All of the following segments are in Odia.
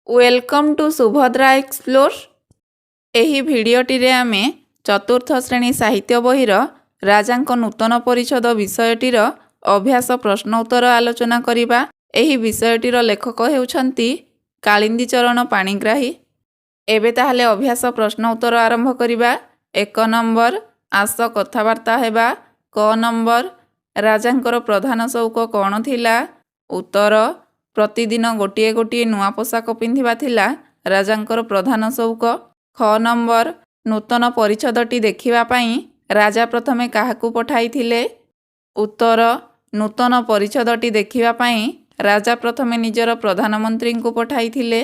Welcome to Subhadra explore. एही भिडियोटी रे आमे चतुर्थ श्रेणी साहित्य बहिर राजांक नूतन परिषद विषयटीर अभ्यास प्रश्न उत्तर आलोचना करिबा। एही विषयटीर लेखक हेउछंती कालिंदी चरण पाणिग्राही। एबे ताहले अभ्यास प्रश्न उत्तर आरंभ करिबा। 1 नंबर आस कथावार्ता हेबा। क नंबर राजांकर प्रधान शौक कौन थिला? उत्तर प्रतिदिन गोटिए गोटिए नुआ पोशाक पिंधिबा थिला राजांकर प्रधान शौक। ख नंबर नूतन परिषदटी देखिबा पई राजा प्रथमे काहाकू पठाइथिले? उत्तर नूतन परिषदटी देखिबा पई राजा प्रथमे निजर प्रधानमंत्री को पठाइथिले।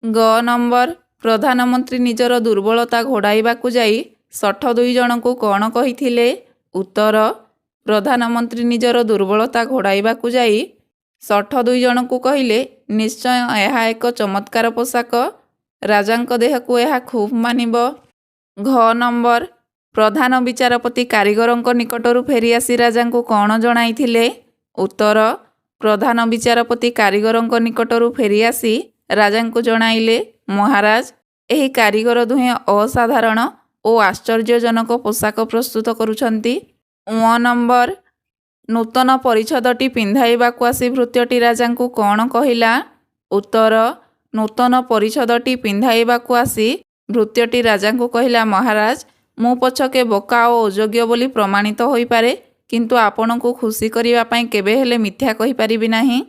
ग नंबर प्रधानमंत्री निजर दुर्बलता घोड़ाइबाकू जाई 62 जनकू कौन कहिथिले? उत्तर प्रधानमंत्री निजर दुर्बलता घोड़ाइबाकू जाई 62 जनकू कहिले निश्चय यह एक चमत्कार पोशाक, राजांक देहकू यह खूब मानिब। घ नंबर प्रधान विचारपति कारीगरंक निकटरू फेरी आसी राजांकू कौन जणाइथिले? उत्तर प्रधान विचारपति कारीगरंक निकटरू फेरी आसी राजांकू जणाइले, महाराज एही कारीगर दुहे असाधारण और आश्चर्यजनक पोशाक प्रस्तुत करुछंती। उ नंबर नूतन परिषदटी पिंधाइबाकू आसी भृत्यटी राजांकू कौन कहिला? उत्तर नूतन परिषदटी पिंधाइबाकू आसी भृत्यटी राजांकू कहिला, महाराज मु पछके बोका और अयोग्य बोली प्रमाणित होई पारे, किंतु आपनकू खुशी करिबा पई केबे हेले मिथ्या कहि पारिबि नाही।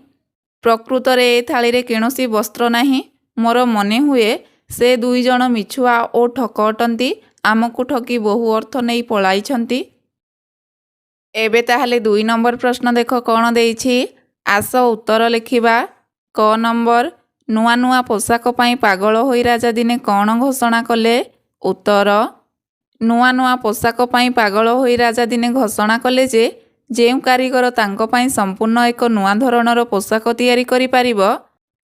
प्रकृत रे ए थाली रे केनोसी वस्त्र नाही। मोर मने हुए से दुई जन मिछुआ और ठक अटंती, आमकू ठकी बहु अर्थ नहीं पलाइछंती। एबे ताहले 2 नंबर प्रश्न देख कौन देइछि। आस उत्तर लिखिबा। क नंबर नुआ नुआ पोशाक पाई पागल होई राजा दिने कौन घोषणा कले? उत्तर नुआ नुआ पोशाक पाई पागल होई राजा दिने घोषणा कले जे जेउ कारीगर तांको पाई संपूर्ण एक नुआ धरणर पोशाक तैयारी करि पारिबो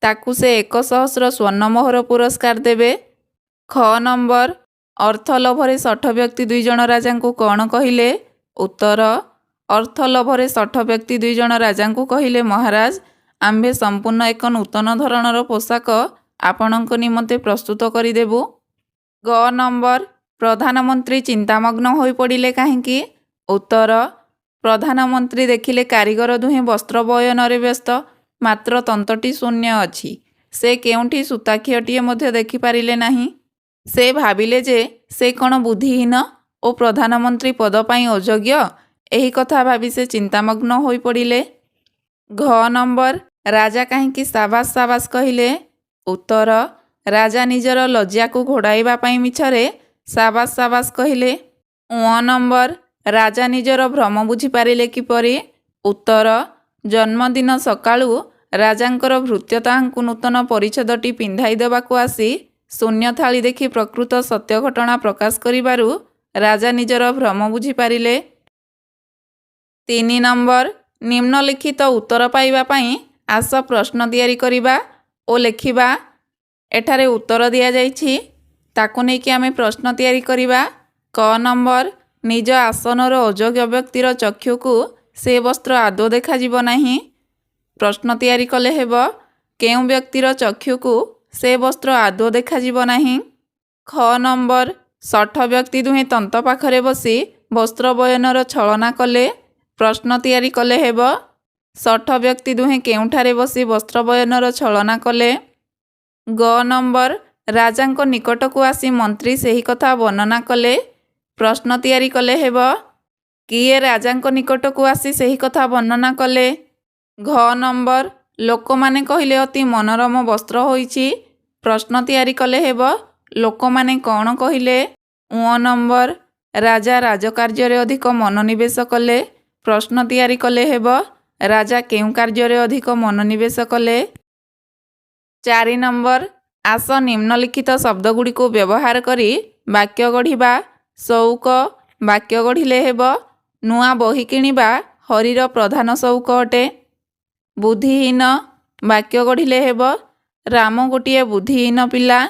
ताकू से 100 स्वर्ण मोहर पुरस्कार देबे। ख नंबर अर्थ लोभरे 60 व्यक्ति 2 जन राजांकू कौन कहिले? उत्तर अर्थ लोभरे 60 व्यक्ति 2 जन राजांकू कहिले, महाराज आम्भे संपूर्ण एक नूतन धरणर पोशाक आपणक निमंते प्रस्तुत करिदेबु। ग नंबर प्रधानमंत्री चिंतामग्न होई पड़िले काहेकि? उत्तर प्रधानमंत्री देखिले कारीगर दुहे वस्त्र बयनरे व्यस्त, मात्र तंतटी शून्य अछि। से केउठी सूताखियटिए मध्य देखि पारिले नाही। से भाबिले जे से कौन बुद्धिहीन और प्रधानमंत्री पद पाई अयोग्य, एही कथा भाबी से चिंतामग्न होई पड़िले। घ नंबर राजा काहेकि साबास साबास कहिले? उत्तर राजा निजर लज्जा को घोड़ाइबा पाई मिछरे साबास साबास कहिले। उ नंबर राजा निजर भ्रम बुझी पारिले किपरि? उत्तर जन्मदिन सकाळू राजांकर भृत्य ताहांकू नूतन परिषदटी पिंधाई देबाकू आसी शून्य थाली देखि प्रकृत सत्य घटना प्रकाश करिबारु राजा निजर भ्रम बुझी पारिले। 3 नंबर निम्नलिखित उत्तर पाइबा पाई आस प्रश्न तैयारी करिबा ओ लेखिबा। एठारे उत्तर दिया जाइछि, ताकू नेकी आमे प्रश्न तैयारी करिबा। क नंबर निज आसनर अयोग्य व्यक्तिर चक्षुकू से वस्त्र आदौ देखा जिवो नाही। प्रश्न तैयारी कले हेबो केउ व्यक्तिर चक्षुकू से वस्त्र आदौ देखा जिवो नाही। ख नंबर 60 व्यक्ति दुहे तंत पाखरे बसी वस्त्र बयनर छलना कले। प्रश्न तैयारी कले हेबो 60 व्यक्ति दुहे केउठारे बसी वस्त्र बयनर छलना कले। ग नंबर राजांक निकटकू आसी मंत्री सेही कथा वर्णना कले। प्रश्न तैयारी कले हेबो किए राजांक निकटकू आसी सेही कथा वर्णना कले। घ नंबर लोकमाने कहिले अति मनोरम वस्त्र होइछि। प्रश्न तैयारी कले हेबो लोकमाने कौन कहिले। उ नंबर राजा राजकार्य अधिक मनोनिवेश कले। प्रश्न तैयारी कले हेबो राजा केउ कार्य अधिक मनोनिवेश कले। 4 नंबर आस निम्नलिखित शब्दगुड़ी को व्यवहार करी वाक्य गढ़िबा। शौक वाक्य गढ़िले हेबो नुआ बही किणिबा हरिर प्रधान शौक अटे। बुद्धिहीन वाक्य गढ़िले हेबो राम गोटिए बुद्धिहीन पिला।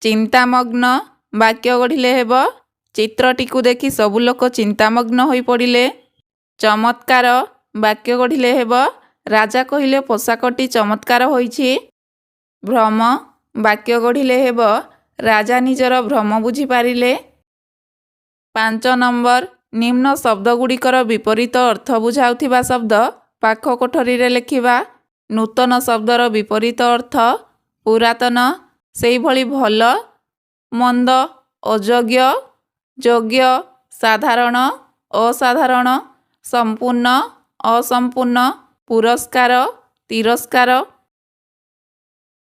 चिंतामग्न वाक्य गढ़िले हेबो चित्रटीकू देखि सबु लोक चिंतामग्न होई पड़िले। चमत्कार वाक्य गढ़िले हेबो राजा कहिले पोशाकटी चमत्कार होइछि। ଭ୍ରମ ବାକ୍ୟ ଗଢ଼ିଲେ ହେବ ରାଜା ନିଜର ଭ୍ରମ ବୁଝିପାରିଲେ। 5 ନମ୍ବର ନିମ୍ନ ଶବ୍ଦଗୁଡ଼ିକର ବିପରୀତ ଅର୍ଥ ବୁଝାଉଥିବା ଶବ୍ଦ ପାଖ କୋଠରୀରେ ଲେଖିବା। ନୂତନ ଶବ୍ଦର ବିପରୀତ ଅର୍ଥ ପୁରାତନ, ସେହିଭଳି ଭଲ, ମନ୍ଦ, ଅଯୋଗ୍ୟ, ଯୋଗ୍ୟ, ସାଧାରଣ, ଅସାଧାରଣ, ସମ୍ପୂର୍ଣ୍ଣ, ଅସମ୍ପୂର୍ଣ୍ଣ, ପୁରସ୍କାର, ତିରସ୍କାର।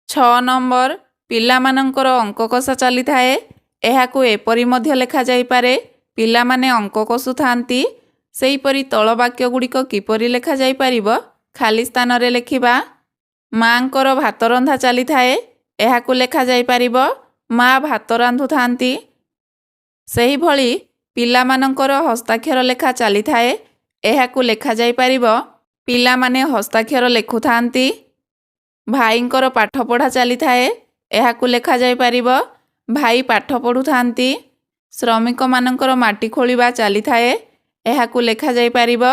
6 ନମ୍ବର ପିଲାମାନଙ୍କର ଅଙ୍କ କଷା ଚାଲିଥାଏ। ଏହାକୁ ଏପରି ମଧ୍ୟ ଲେଖାଯାଇପାରେ, ପିଲାମାନେ ଅଙ୍କ କଷୁଥାନ୍ତି। ସେହିପରି ତଳ ବାକ୍ୟଗୁଡ଼ିକ କିପରି ଲେଖାଯାଇପାରିବ ଖାଲି ସ୍ଥାନରେ ଲେଖିବା। ମାଆଙ୍କର ଭାତ ରନ୍ଧା ଚାଲିଥାଏ। ଏହାକୁ ଲେଖାଯାଇପାରିବ ମା ଭାତ ରାନ୍ଧୁଥାନ୍ତି। ସେହିଭଳି ପିଲାମାନଙ୍କର ହସ୍ତାକ୍ଷର ଲେଖା ଚାଲିଥାଏ। ଏହାକୁ ଲେଖାଯାଇପାରିବ ପିଲାମାନେ ହସ୍ତାକ୍ଷର ଲେଖୁଥାନ୍ତି। ଭାଇଙ୍କର ପାଠପଢ଼ା ଚାଲିଥାଏ। ଏହାକୁ ଲେଖାଯାଇପାରିବ ଭାଇ ପାଠ ପଢ଼ୁଥାନ୍ତି। ଶ୍ରମିକମାନଙ୍କର ମାଟି ଖୋଳିବା ଚାଲିଥାଏ। ଏହାକୁ ଲେଖାଯାଇପାରିବ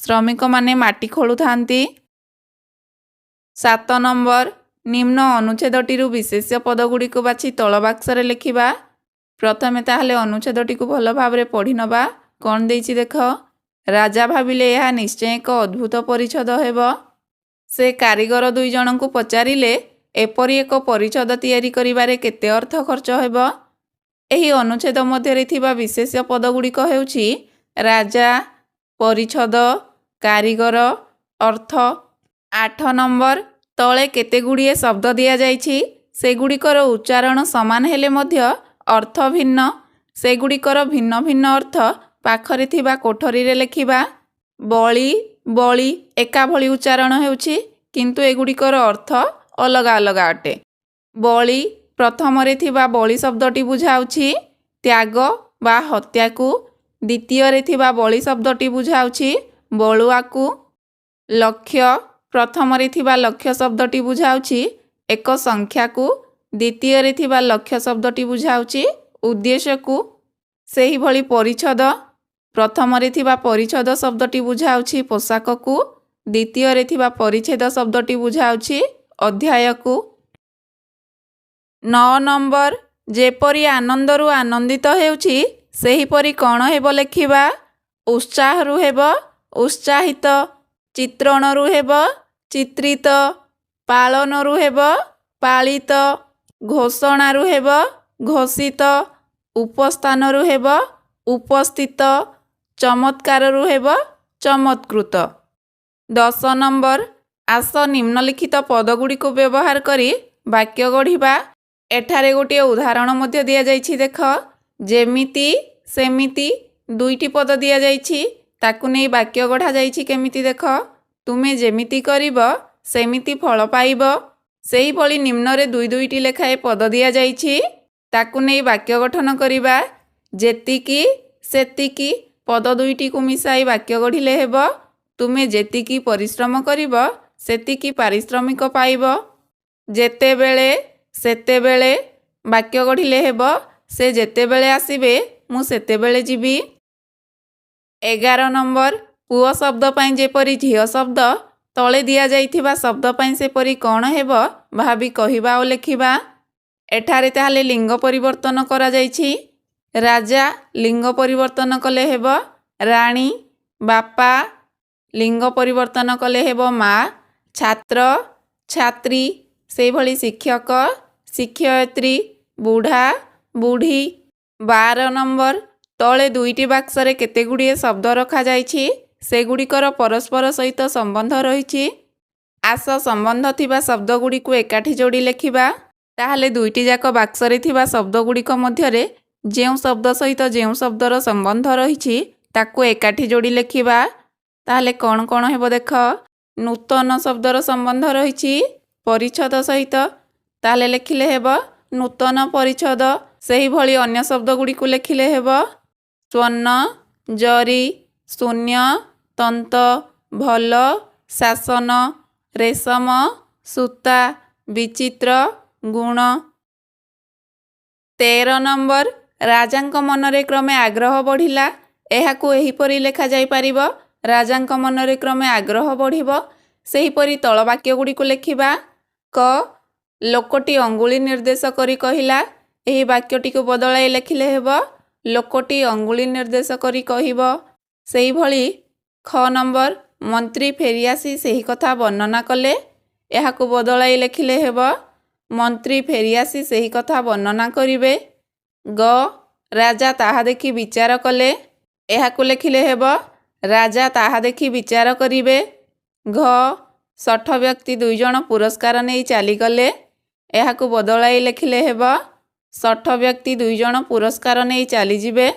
ଶ୍ରମିକମାନେ ମାଟି ଖୋଳୁଥାନ୍ତି। 7 ନମ୍ବର ନିମ୍ନ ଅନୁଚ୍ଛେଦଟିରୁ ବିଶେଷ୍ୟ ପଦଗୁଡ଼ିକୁ ବାଛି ତଳ ବାକ୍ସରେ ଲେଖିବା। ପ୍ରଥମେ ତାହେଲେ ଅନୁଚ୍ଛେଦଟିକୁ ଭଲ ଭାବରେ ପଢ଼ି ନେବା। କ'ଣ ଦେଇଛି ଦେଖ। ରାଜା ଭାବିଲେ ଏହା ନିଶ୍ଚୟ ଏକ ଅଦ୍ଭୁତ ପରିଚ୍ଛଦ ହେବ। ସେ କାରିଗର 2 ଜଣଙ୍କୁ ପଚାରିଲେ ଏପରି ଏକ ପରିଚ୍ଛଦ ତିଆରି କରିବାରେ କେତେ ଅର୍ଥ ଖର୍ଚ୍ଚ ହେବ। ଏହି ଅନୁଚ୍ଛେଦ ମଧ୍ୟରେ ଥିବା ବିଶେଷ୍ୟ ପଦଗୁଡ଼ିକ ହେଉଛି ରାଜା, ପରିଚ୍ଛଦ, କାରିଗର, ଅର୍ଥ। 8 ନମ୍ବର ତଳେ କେତେଗୁଡ଼ିଏ ଶବ୍ଦ ଦିଆଯାଇଛି। ସେଗୁଡ଼ିକର ଉଚ୍ଚାରଣ ସମାନ ହେଲେ ମଧ୍ୟ ଅର୍ଥ ଭିନ୍ନ। ସେଗୁଡ଼ିକର ଭିନ୍ନ ଭିନ୍ନ ଅର୍ଥ ପାଖରେ ଥିବା କୋଠରୀରେ ଲେଖିବା। ବଳି, ବଳି ଏକା ଭଳି ଉଚ୍ଚାରଣ ହେଉଛି, କିନ୍ତୁ ଏଗୁଡ଼ିକର ଅର୍ଥ ଅଲଗା ଅଲଗା ଅଟେ। ବଳି ପ୍ରଥମରେ ଥିବା ବଳି ଶବ୍ଦଟି ବୁଝାଉଛି ତ୍ୟାଗ ବା ହତ୍ୟାକୁ। ଦ୍ୱିତୀୟରେ ଥିବା ବଳି ଶବ୍ଦଟି ବୁଝାଉଛି ବଳୁଆକୁ। ଲକ୍ଷ୍ୟ ପ୍ରଥମରେ ଥିବା ଲକ୍ଷ୍ୟ ଶବ୍ଦଟି ବୁଝାଉଛି ଏକ ସଂଖ୍ୟାକୁ। ଦ୍ୱିତୀୟରେ ଥିବା ଲକ୍ଷ୍ୟ ଶବ୍ଦଟି ବୁଝାଉଛି ଉଦ୍ଦେଶ୍ୟକୁ। ସେହିଭଳି ପରିଚ୍ଛଦ ପ୍ରଥମରେ ଥିବା ପରିଚ୍ଛଦ ଶବ୍ଦଟି ବୁଝାଉଛି ପୋଷାକକୁ। ଦ୍ୱିତୀୟରେ ଥିବା ପରିଚ୍ଛେଦ ଶବ୍ଦଟି ବୁଝାଉଛି ଅଧ୍ୟାୟକୁ। 9 ନମ୍ବର ଯେପରି ଆନନ୍ଦରୁ ଆନନ୍ଦିତ ହେଉଛି ସେହିପରି କ'ଣ ହେବ ଲେଖିବା। ଉତ୍ସାହରୁ ହେବ ଉତ୍ସାହିତ, ଚିତ୍ରଣରୁ ହେବ ଚିତ୍ରିତ, ପାଳନରୁ ହେବ ପାଳିତ, ଘୋଷଣାରୁ ହେବ ଘୋଷିତ, ଉପସ୍ଥାନରୁ ହେବ ଉପସ୍ଥିତ, ଚମତ୍କାରରୁ ହେବ ଚମତ୍କୃତ। 10 ନମ୍ବର ଆସ ନିମ୍ନଲିଖିତ ପଦଗୁଡ଼ିକୁ ବ୍ୟବହାର କରି ବାକ୍ୟ ଗଢ଼ିବା। ଏଠାରେ ଗୋଟିଏ ଉଦାହରଣ ମଧ୍ୟ ଦିଆଯାଇଛି ଦେଖ। ଯେମିତି, ସେମିତି 2ଟି ପଦ ଦିଆଯାଇଛି। ତାକୁ ନେଇ ବାକ୍ୟ ଗଢ଼ାଯାଇଛି କେମିତି ଦେଖ। ତୁମେ ଯେମିତି କରିବ ସେମିତି ଫଳ ପାଇବ। ସେହିଭଳି ନିମ୍ନରେ 2ଟି ଲେଖାଏଁ ପଦ ଦିଆଯାଇଛି। ତାକୁ ନେଇ ବାକ୍ୟ ଗଠନ କରିବା। ଯେତିକି, ସେତିକି ପଦ 2ଟିକୁ ମିଶାଇ ବାକ୍ୟ ଗଢ଼ିଲେ ହେବ ତୁମେ ଯେତିକି ପରିଶ୍ରମ କରିବ ସେତିକି ପାରିଶ୍ରମିକ ପାଇବ। ଯେତେବେଳେ, ସେତେବେଳେ ବାକ୍ୟ ଗଢ଼ିଲେ ହେବ ସେ ଯେତେବେଳେ ଆସିବେ ମୁଁ ସେତେବେଳେ ଯିବି। 11 ନମ୍ବର ପୁଅ ଶବ୍ଦ ପାଇଁ ଯେପରି ଝିଅ ଶବ୍ଦ, ତଳେ ଦିଆଯାଇଥିବା ଶବ୍ଦ ପାଇଁ ସେପରି କ'ଣ ହେବ ଭାବି କହିବା ଓ ଲେଖିବା। ଏଠାରେ ତାହେଲେ ଲିଙ୍ଗ ପରିବର୍ତ୍ତନ କରାଯାଇଛି। ରାଜା ଲିଙ୍ଗ ପରିବର୍ତ୍ତନ କଲେ ହେବ ରାଣୀ। ବାପା ଲିଙ୍ଗ ପରିବର୍ତ୍ତନ କଲେ ହେବ ମା। ଛାତ୍ର, ଛାତ୍ରୀ ସେହିଭଳି ଶିକ୍ଷକ, ଶିକ୍ଷୟିତ୍ରୀ, ବୁଢ଼ା, ବୁଢ଼ୀ। 12 ନମ୍ବର ତଳେ 2ଟି ବାକ୍ସରେ କେତେଗୁଡ଼ିଏ ଶବ୍ଦ ରଖାଯାଇଛି। ସେଗୁଡ଼ିକର ପରସ୍ପର ସହିତ ସମ୍ବନ୍ଧ ରହିଛି। ଆସ ସମ୍ବନ୍ଧ ଥିବା ଶବ୍ଦଗୁଡ଼ିକୁ ଏକାଠି ଯୋଡ଼ି ଲେଖିବା। ତାହେଲେ 2ଟି ଯାକ ବାକ୍ସରେ ଥିବା ଶବ୍ଦଗୁଡ଼ିକ ମଧ୍ୟରେ ଯେଉଁ ଶବ୍ଦ ସହିତ ଯେଉଁ ଶବ୍ଦର ସମ୍ବନ୍ଧ ରହିଛି ତାକୁ ଏକାଠି ଯୋଡ଼ି ଲେଖିବା। ତାହେଲେ କ'ଣ କ'ଣ ହେବ ଦେଖ। ନୂତନ ଶବ୍ଦର ସମ୍ବନ୍ଧ ରହିଛି ପରିଚ୍ଛଦ ସହିତ। ତାହେଲେ ଲେଖିଲେ ହେବ ନୂତନ ପରିଚ୍ଛଦ। ସେହିଭଳି ଅନ୍ୟ ଶବ୍ଦଗୁଡ଼ିକୁ ଲେଖିଲେ ହେବ ସ୍ୱର୍ଣ୍ଣ, ଜରି, ଶୂନ୍ୟ, ତନ୍ତ, ଭଲ, ଶାସନ, ରେଶମ, ସୂତା, ବିଚିତ୍ର, ଗୁଣ। 13 ନମ୍ବର ରାଜାଙ୍କ ମନରେ କ୍ରମେ ଆଗ୍ରହ ବଢ଼ିଲା। ଏହାକୁ ଏହିପରି ଲେଖାଯାଇପାରିବ ରାଜାଙ୍କ ମନରେ କ୍ରମେ ଆଗ୍ରହ ବଢ଼ିବ। ସେହିପରି ତଳ ବାକ୍ୟଗୁଡ଼ିକୁ ଲେଖିବା। କ ଲୋକଟି ଅଙ୍ଗୁଳି ନିର୍ଦ୍ଦେଶ କରି କହିଲା। ଏହି ବାକ୍ୟଟିକୁ ବଦଳାଇ ଲେଖିଲେ ହେବ ଲୋକଟି ଅଙ୍ଗୁଳି ନିର୍ଦ୍ଦେଶ କରି କହିବ। ସେହିଭଳି ଖ ନମ୍ବର ମନ୍ତ୍ରୀ ଫେରିଆସି ସେହି କଥା ବର୍ଣ୍ଣନା କଲେ। ଏହାକୁ ବଦଳାଇ ଲେଖିଲେ ହେବ ମନ୍ତ୍ରୀ ଫେରିଆସି ସେହି କଥା ବର୍ଣ୍ଣନା କରିବେ। ଗ ରାଜା ତାହା ଦେଖି ବିଚାର କଲେ। ଏହାକୁ ଲେଖିଲେ ହେବ ରାଜା ତାହା ଦେଖି ବିଚାର କରିବେ। ଘ ଶଠ ବ୍ୟକ୍ତି 2 ଜଣ ପୁରସ୍କାର ନେଇ ଚାଲିଗଲେ। ଏହାକୁ ବଦଳାଇ ଲେଖିଲେ ହେବ ଶଠ ବ୍ୟକ୍ତି 2 ଜଣ ପୁରସ୍କାର ନେଇ ଚାଲିଯିବେ।